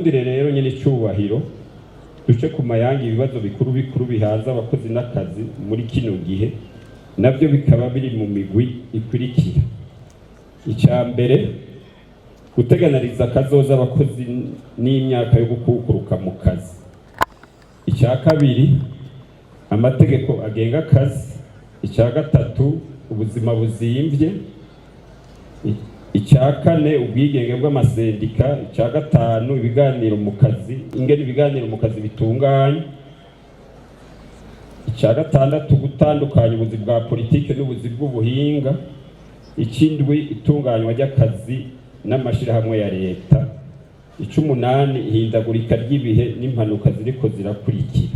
nkundire rero nyine icyubahiro duce ku mayangi ibibazo bikuru bihaza abakozi n'akazi muri kino gihe nabyo bikaba biri mu migwi ikurikira. Icya mbere, guteganiriza akazoza abakozi n'imyaka yo gukukuruka mu kazi. Icya kabiri, amategeko agenga akazi. Icya gatatu, ubuzima buzimvye. Icya kane, ubwigenge bw'amasendika. Icya gatanu, ibiganiro mu kazi, ingene ibiganiro mu kazi bitunganye. Icya gatandatu, gutandukanya ubuzi bwa politike n'ubuzi bw'ubuhinga. Ikindwi, itunganywa ry'akazi n'amashirahamwe ya leta. Icy'umunani, ihindagurika ry'ibihe n'impanuka ziriko zirakurikira.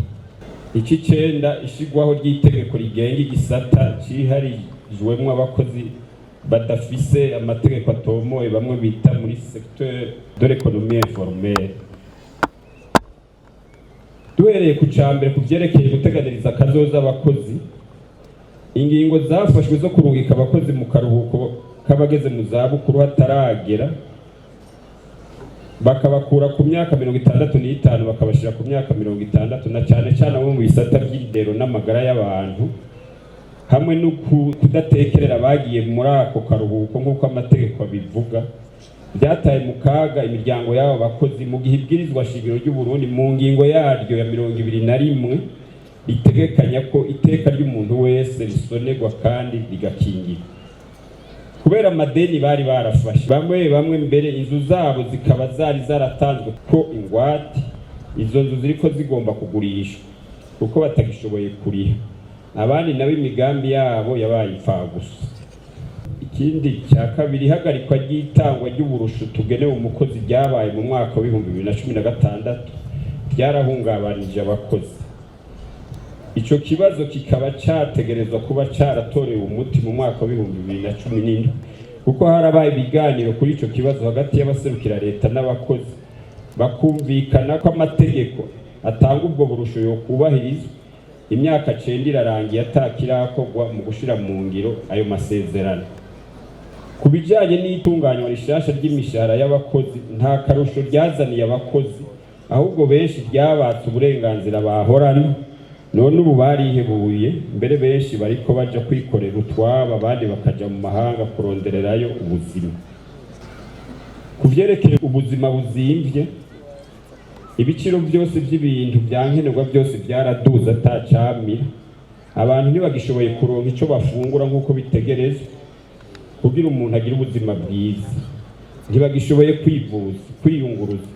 Icy'icenda, ishigwaho ry'itegeko rigenga igisata ciharijwemwo abakozi badafise amategeko atomoye bamwe bita muri secteur de l'économie informelle. Duhereye ku cambere ku vyerekeye guteganiriza akazoza abakozi, ingingo zafashwe zo kurungika abakozi mu karuhuko k'abageze mu zabukuru hataragera, bakabakura ku myaka 65 bakabashira ku myaka 60, na cyane cyane abo mu bisata by'indero n'amagara y'abantu, hamwe no kudatekerera bagiye muri ako karuhuko nk'uko amategeko abivuga, byataye mu kaga imiryango y'abo bakozi, mu gihe ibwirizwa shingiro ry'u Burundi mu ngingo yaryo ya 21 ritegekanya ko iteka ry'umuntu wese risonerwa kandi rigakingirwa. Kubera amadeni bari barafashe, bamwe mbere inzu zabo zikaba zaratanzwe ko ingwate, izo nzu ziriko zigomba kugurishwa kuko batagishoboye kuriha, abandi nabo imigambi yabo yabaye impfagusa. Ikindi cya kabiri, ihagarikwa ry'itangwa ry'uburusho tugenewe umukozi ryabaye mu mwaka wa 2016 byarahungabanije abakozi. Ico kibazo kikaba cyategerezwa kuba cyaratorewe umuti mu mwaka wa 2017 kuko harabaye ibiganiro kuri ico kibazo hagati y'abaserukira leta n'abakozi, bakumvikana ko amategeko atanga ubwo burusho yo kubahirizwa. Imyaka 9 irarangiye atakirakorwa mu gushira mu ngiro ayo masezerano. Ku bijanye n'itunganywa rishasha ry'imishahara y'abakozi, nta karusho ryazaniye abakozi, ahubwo benshi ryabatse uburenganzira bahorana, none ubu barihebuye, mbere benshi bariko baja kwikorera utwabo, abandi bakaja mu mahanga kurondererayo ubuzima. Ku vyerekeye ubuzima buzimvye, ibiciro byose by'ibintu byankenerwa byose byaraduze atacamira, abantu ntibagishoboye kuronka ico bafungura nk'uko bitegerezwa kugira umuntu agire ubuzima bwiza, ntibagishoboye kwivuza, kwiyunguruza,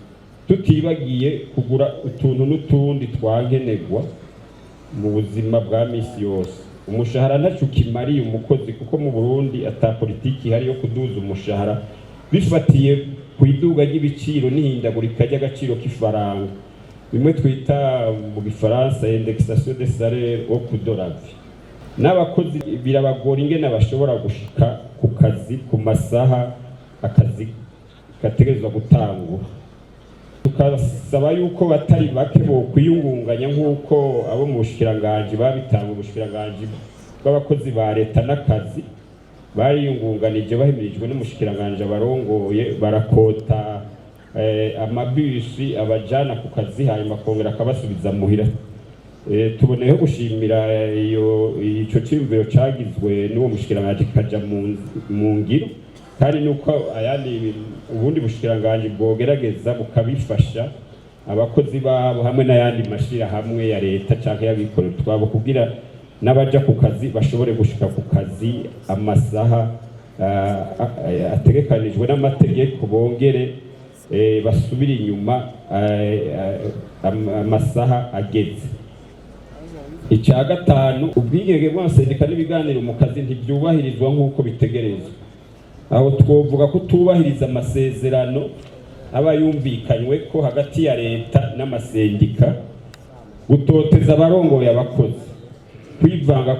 tutibagiye kugura utuntu n'utundi twankenerwa mu buzima bwa misi yose. Umushahara ntaco kimariye umukozi kuko mu Burundi ata politiki ihari yo kuduza umushahara bifatiye ku iduga ry'ibiciro n'ihindagurika ry'agaciro k'ifaranga, bimwe twita mu Gifaransa indexation des salaires au coût de la vie. N'abakozi birabagora ingene bashobora gushika ku kazi ku masaha akazi gategerezwa gutangura. Tukasaba yuko batari bake bo kwiyungunganya nk'uko abo mu bushikiranganje babitanga, ubushikiranganje bw'abakozi ba leta n'akazi bariyungunganije bahimirijwe n'umushikiranganje barongoye, barakota amabisi abajana ku kazi hanyuma kongera akabasubiza muhira. Tuboneyeho gushimira ico ciyumviro cagizwe n'uwo mushikiranganje kaja mu ngiro, kandi nuko ayandi ubundi bushikiranganje bwogerageza bukabifasha abakozi babo hamwe n'ayandi mashira hamwe ya leta canke y'abikorera twabo kugira n'abaja ku kazi bashobore gushika ku kazi amasaha ategekanijwe n'amategeko, bongere basubira inyuma amasaha ageze. Icya gatanu, ubwigenge bw'amasendika n'ibiganiro mu kazi ntibyubahirizwa nk'uko bitegerezwa. Aho twovuga ko tubahiriza amasezerano aba yumvikanywe ko hagati ya leta n'amasendika, gutoteza abarongoye abakozi, kwivanga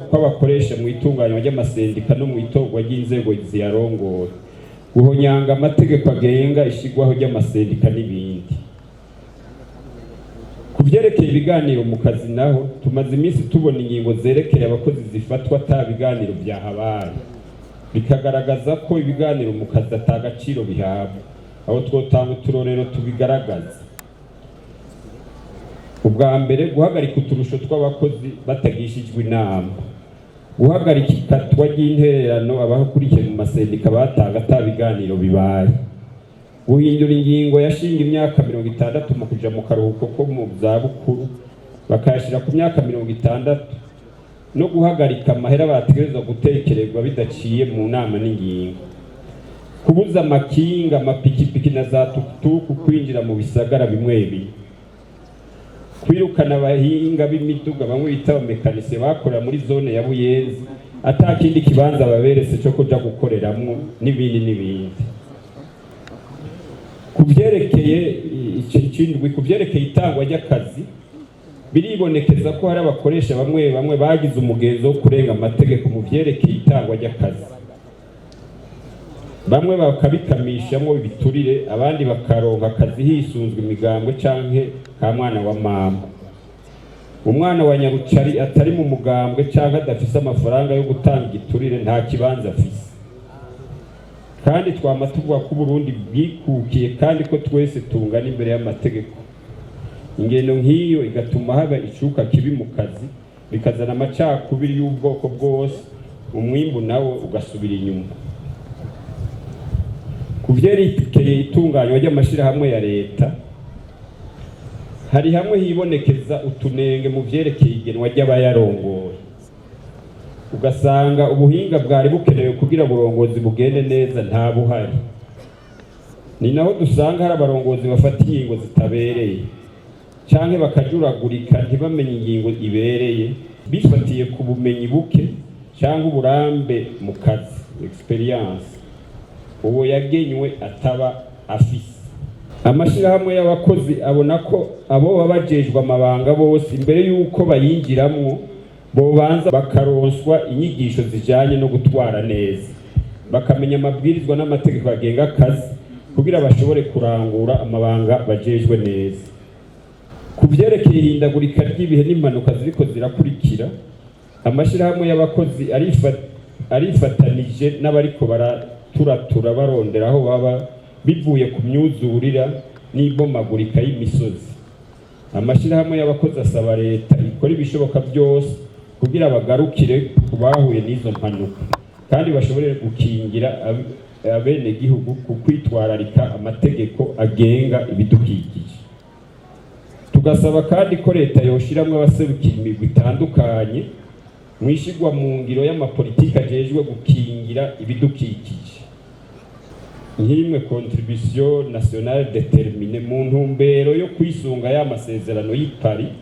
kw'abakoresha mu itunganywa ry'amasendika no mu itorwa ry'inzego ziyarongora, guhonyanga amategeko agenga ishigwaho ry'amasendika n'ibindi. Ku vyerekeye ibiganiro mu kazi naho, tumaze iminsi tubona ingingo zerekeye abakozi zifatwa ata biganiro vyahabaye, bikagaragaza ko ibiganiro mu kazi atagaciro bihabwa. aho twotanga uturorero tubigaragaza. Ubwa mbere, guhagarika uturusho tw'abakozi batagishijwe inama, guhagarika ikatwa ry'intererano abakurikiye mu masendika batanga atabiganiro bibaye, guhindura ingingo yashinga imyaka 60 mu kuja mu karuhuko ko mu zabukuru bakayashira ku myaka 60, no guhagarika amahera bategerezwa gutekerezwa bidaciye mu nama n'ingingo, kubuza amakinga, amapikipiki na za tukutuku kwinjira mu bisagara bimwe bimwe, kwirukana abahinga b'imiduga bamwe bita abamekanisiye bakorera muri zone ya Buyenzi atakindi kibanza baberetse cyo kuja gukoreramwo n'ibindi n'ibindi. Kuvyerekeye itangwa ry'akazi, biribonekeza ko hari abakoresha bamwe bamwe bagize umugenzo wo kurenga amategeko mu vyerekeye itangwa ry'akazi. Bamwe bakabikamishamwo ibiturire, abandi bakaronka akazi hisunzwe imigambwe canke ka mwana wa mama. Umwana wa Nyarucari atari mu mugambwe canke adafise amafaranga yo gutanga igiturire nta kibanza afise. Kandi twama tuvuga ko Burundi bwikukiye kandi ko twese tungana imbere y'amategeko. Ingendo nk'iyo igatuma haba icuka kibi mu kazi, bikazana amacakubiri y'ubwoko bwose, umwimbu nawo ugasubira inyuma. Kuvyerekeye itunganywa ry'amashirahamwe ya leta, hari hamwe hibonekeza utunenge mu vyerekeye igenwa ry'abayarongoye. Ugasanga ubuhinga bwari bukenewe kugira uburongozi bugende neza nta buhari. Ni naho dusanga hari abarongozi bafata ingingo zitabereye canke bakajuragurika ntibamenye ingingo ibereye bifatiye ku bumenyi buke canke uburambe mu kazi, experience uwo yagenywe ataba afise. Amashirahamwe y'abakozi abona ko abo babajejwe amabanga bose imbere yuko bayinjiramwo bobanza bakaronswa inyigisho zijanye no gutwara neza, bakamenya amabwirizwa n'amategeko agenga akazi kugira bashobore kurangura amabanga bajejwe neza. Kuvyerekeye ihindagurika ry'ibihe n'impanuka ziriko zirakurikira, amashirahamwe y'abakozi arifatanije n'abariko baraturatura barondera aho baba bivuye ku myuzurira n'ibomagurika y'imisozi. Amashirahamwe y'abakozi asaba leta ikora ibishoboka byose kugira bagarukire kubahuye n'izo mpanuka kandi bashobore gukingira abene gihugu ku kwitwararika amategeko agenga ibidukikije. Tugasaba kandi ko leta yoshiramwe abaserukira imigwi itandukanye mwishigwa mu ngiro y'amapolitiki ajejwe gukingira ibidukikije, nk'imwe contribution nationale déterminée mu ntumbero yo kwisunga y'amasezerano y'i Paris,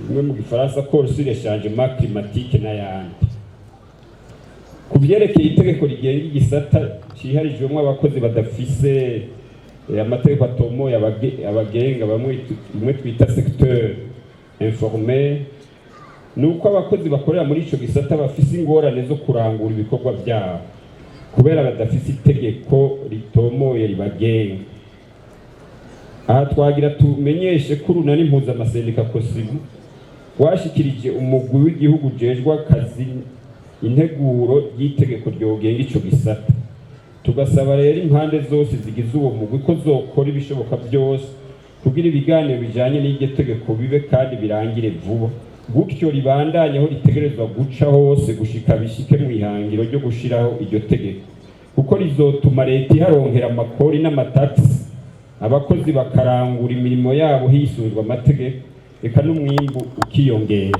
imwe mu gifaransa accord sur le changement climatique n'ayandi. Kuvyerekeye itegeko rigenga igisata ciharijwemwo abakozi badafise amategeko atomoye abagenga bamwe twita secteur informel, nuko abakozi bakorera muri ico gisata bafise ingorane zo kurangura ibikorwa byabo kubera badafise itegeko ritomoye ribagenga. Aha twagira tumenyeshe ko urunani mpuzamaseneka COSIBU washikirije umugwi w'igihugu jejwe akazi integuro y'itegeko ryogenga ico gisata. Tugasaba rero impande zose zigize uwo mugwi ko zokora ibishoboka byose kugira ibiganiro bijanye n'iryo tegeko bibe kandi birangire vuba, gutyo ribandanye aho ritegerezwa guca hose gushika bishike mu ihangiro ryo gushiraho iryo tegeko, kuko rizotuma leta iharonkera amakori n'amatagisi, abakozi bakarangura imirimo yabo hisunzwe amategeko, eka n'umwimbu ukiyongera.